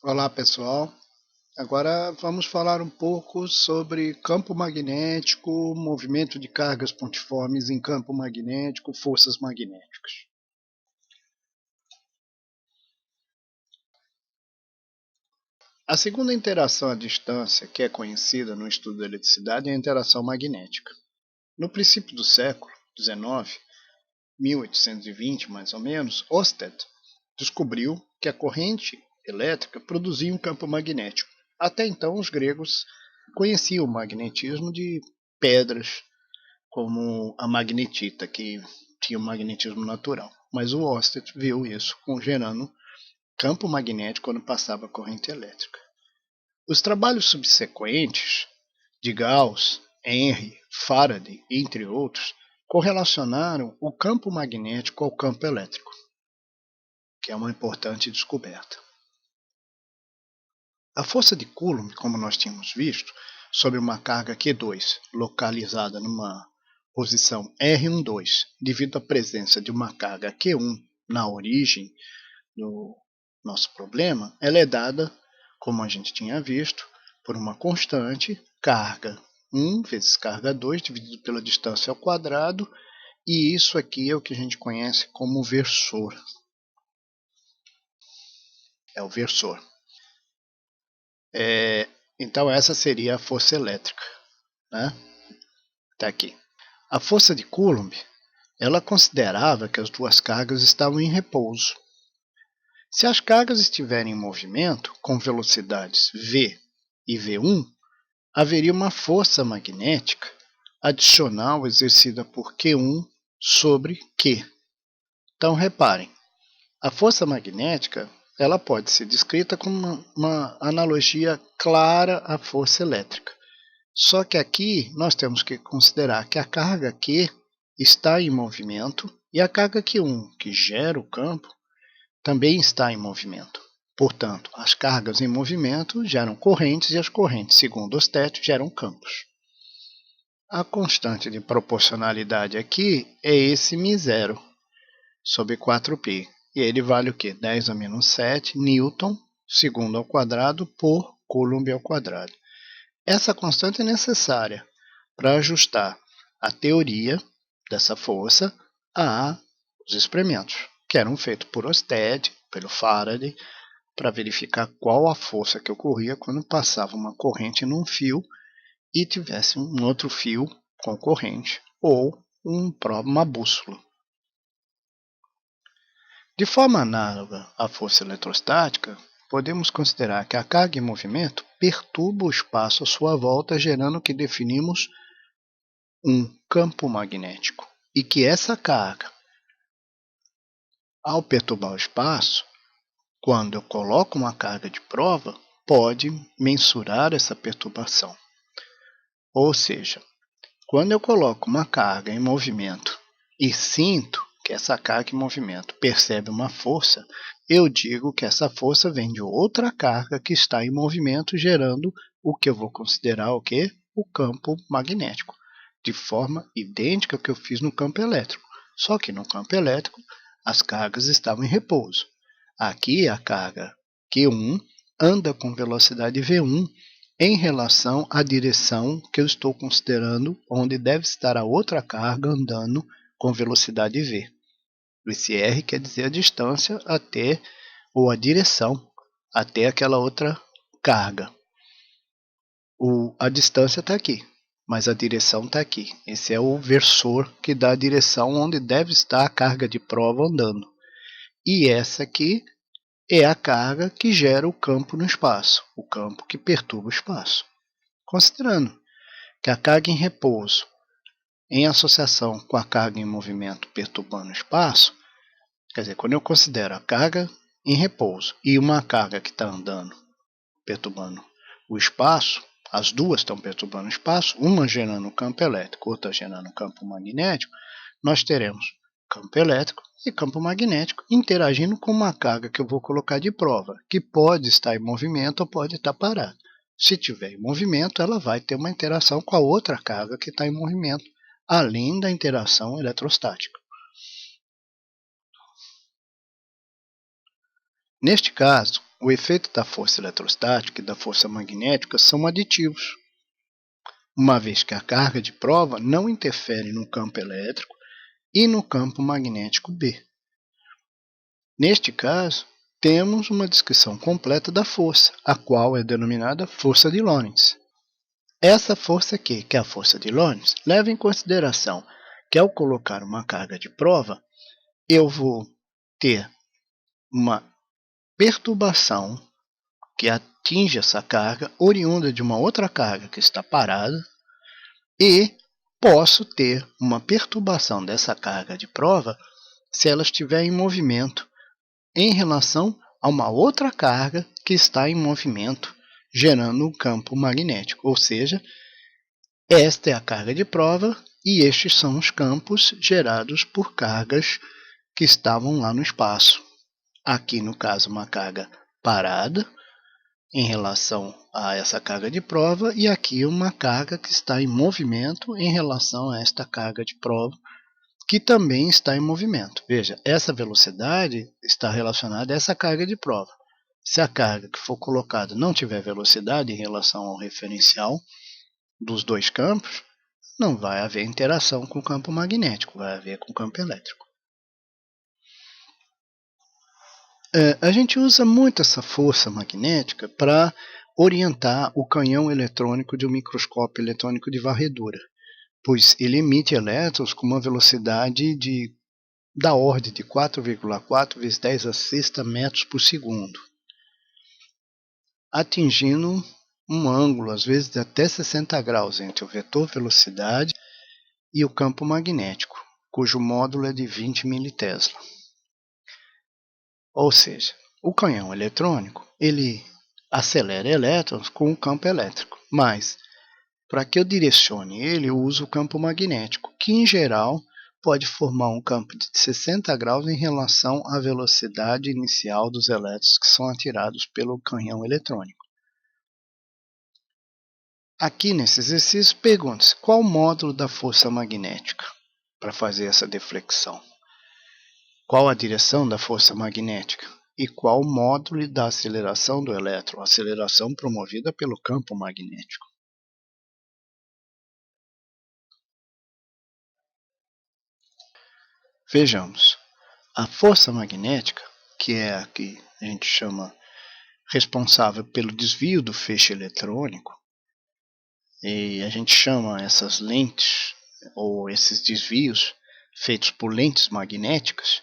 Olá pessoal, agora vamos falar um pouco sobre campo magnético, movimento de cargas pontiformes em campo magnético, forças magnéticas. A segunda interação à distância, que é conhecida no estudo da eletricidade, é a interação magnética. No princípio do século XIX, 1820 mais ou menos, Ørsted descobriu que a corrente elétrica produzia um campo magnético. Até então, os gregos conheciam o magnetismo de pedras, como a magnetita, que tinha um magnetismo natural. Mas o Ørsted viu isso gerando campo magnético quando passava a corrente elétrica. Os trabalhos subsequentes de Gauss, Henry, Faraday, entre outros, correlacionaram o campo magnético ao campo elétrico, que é uma importante descoberta. A força de Coulomb, como nós tínhamos visto, sobre uma carga Q2 localizada numa posição R12, devido à presença de uma carga Q1 na origem do nosso problema, ela é dada, como a gente tinha visto, por uma constante carga 1 vezes carga 2 dividido pela distância ao quadrado, e isso aqui é o que a gente conhece como versor. É o versor. Então essa seria a força elétrica, né? Tá aqui. A força de Coulomb, ela considerava que as duas cargas estavam em repouso. Se as cargas estiverem em movimento, com velocidades v e v1, haveria uma força magnética adicional exercida por Q1 sobre Q. Então reparem, a força magnética ela pode ser descrita como uma analogia clara à força elétrica. Só que aqui nós temos que considerar que a carga Q está em movimento e a carga Q1, que gera o campo, também está em movimento. Portanto, as cargas em movimento geram correntes e as correntes, segundo Ørsted, geram campos. A constante de proporcionalidade aqui é esse μ0 sobre 4π. E ele vale o quê? 10 a menos 7 newton segundo ao quadrado por coulomb ao quadrado. Essa constante é necessária para ajustar a teoria dessa força aos experimentos, que eram feitos por Ørsted, pelo Faraday, para verificar qual a força que ocorria quando passava uma corrente num fio e tivesse um outro fio com corrente, ou uma bússola. De forma análoga à força eletrostática, podemos considerar que a carga em movimento perturba o espaço à sua volta, gerando o que definimos um campo magnético. E que essa carga, ao perturbar o espaço, quando eu coloco uma carga de prova, pode mensurar essa perturbação. Ou seja, quando eu coloco uma carga em movimento e sinto que essa carga em movimento percebe uma força, eu digo que essa força vem de outra carga que está em movimento, gerando o que eu vou considerar o quê? O campo magnético, de forma idêntica ao que eu fiz no campo elétrico. Só que no campo elétrico as cargas estavam em repouso. Aqui a carga Q1 anda com velocidade V1 em relação à direção que eu estou considerando, onde deve estar a outra carga andando com velocidade v. Esse r quer dizer a distância até, ou a direção, até aquela outra carga. A distância está aqui, mas a direção está aqui. Esse é o versor que dá a direção onde deve estar a carga de prova andando. E essa aqui é a carga que gera o campo no espaço, o campo que perturba o espaço. Considerando que a carga em repouso, em associação com a carga em movimento perturbando o espaço, quer dizer, quando eu considero a carga em repouso e uma carga que está andando, perturbando o espaço, as duas estão perturbando o espaço, uma gerando campo elétrico, outra gerando campo magnético, nós teremos campo elétrico e campo magnético interagindo com uma carga que eu vou colocar de prova, que pode estar em movimento ou pode estar parada. Se tiver em movimento, ela vai ter uma interação com a outra carga que está em movimento, além da interação eletrostática. Neste caso, o efeito da força eletrostática e da força magnética são aditivos, uma vez que a carga de prova não interfere no campo elétrico e no campo magnético B. Neste caso, temos uma descrição completa da força, a qual é denominada força de Lorentz. Essa força aqui, que é a força de Lorentz, leva em consideração que ao colocar uma carga de prova, eu vou ter uma perturbação que atinge essa carga oriunda de uma outra carga que está parada e posso ter uma perturbação dessa carga de prova se ela estiver em movimento em relação a uma outra carga que está em movimento, gerando um campo magnético, ou seja, esta é a carga de prova e estes são os campos gerados por cargas que estavam lá no espaço. Aqui, no caso, uma carga parada em relação a essa carga de prova e aqui uma carga que está em movimento em relação a esta carga de prova que também está em movimento. Veja, essa velocidade está relacionada a essa carga de prova. Se a carga que for colocada não tiver velocidade em relação ao referencial dos dois campos, não vai haver interação com o campo magnético, vai haver com o campo elétrico. A gente usa muito essa força magnética para orientar o canhão eletrônico de um microscópio eletrônico de varredura, pois ele emite elétrons com uma velocidade da ordem de 4,4 vezes 10 a sexta metros por segundo, atingindo um ângulo, às vezes, de até 60 graus entre o vetor velocidade e o campo magnético, cujo módulo é de 20 militesla. Ou seja, o canhão eletrônico ele acelera elétrons com o campo elétrico, mas para que eu direcione ele, eu uso o campo magnético, que em geral pode formar um campo de 60 graus em relação à velocidade inicial dos elétrons que são atirados pelo canhão eletrônico. Aqui nesse exercício, pergunta-se qual o módulo da força magnética para fazer essa deflexão. Qual a direção da força magnética e qual o módulo da aceleração do elétron, aceleração promovida pelo campo magnético. Vejamos, a força magnética, que é a que a gente chama responsável pelo desvio do feixe eletrônico, e a gente chama essas lentes ou esses desvios feitos por lentes magnéticas.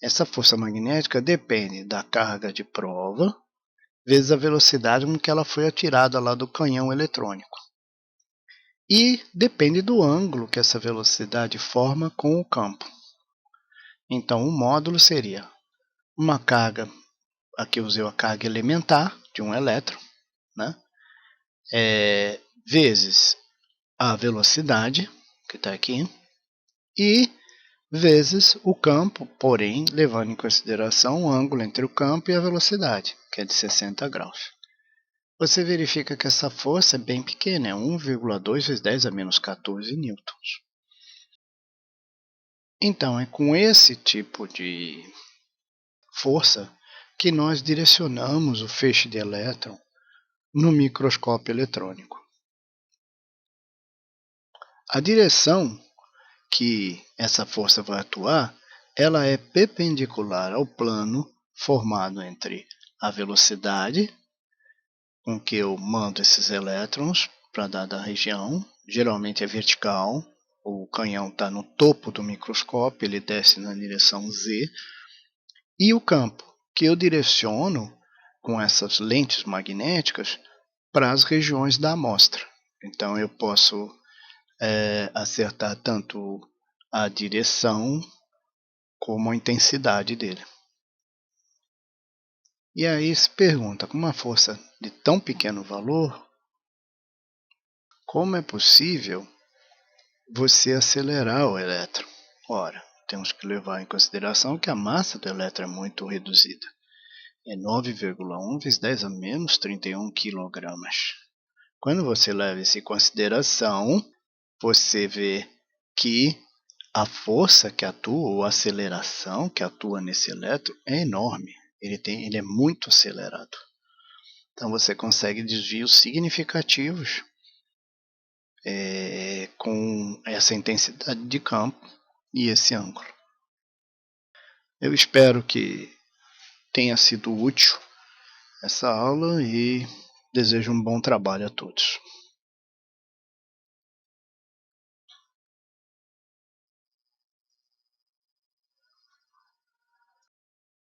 Essa força magnética depende da carga de prova vezes a velocidade com que ela foi atirada lá do canhão eletrônico. E depende do ângulo que essa velocidade forma com o campo. Então o módulo seria uma carga, aqui eu usei a carga elementar de um elétron, né? Vezes a velocidade, que está aqui, e vezes o campo, porém, levando em consideração o ângulo entre o campo e a velocidade, que é de 60 graus. Você verifica que essa força é bem pequena, é 1,2 vezes 10 a menos 14 newtons. Então, é com esse tipo de força que nós direcionamos o feixe de elétron no microscópio eletrônico. A direção que essa força vai atuar, ela é perpendicular ao plano formado entre a velocidade com que eu mando esses elétrons para dada região, geralmente é vertical, o canhão está no topo do microscópio, ele desce na direção Z, e o campo que eu direciono com essas lentes magnéticas para as regiões da amostra. Então eu posso acertar tanto a direção como a intensidade dele. E aí se pergunta, com uma força de tão pequeno valor, como é possível você acelerar o elétron? Ora, temos que levar em consideração que a massa do elétron é muito reduzida. É 9,1 vezes 10 a menos 31 kg. Quando você leva isso em consideração, você vê que a força que atua, ou a aceleração que atua nesse elétron é enorme. ele é muito acelerado. Então você consegue desvios significativos com essa intensidade de campo e esse ângulo. Eu espero que tenha sido útil essa aula e desejo um bom trabalho a todos.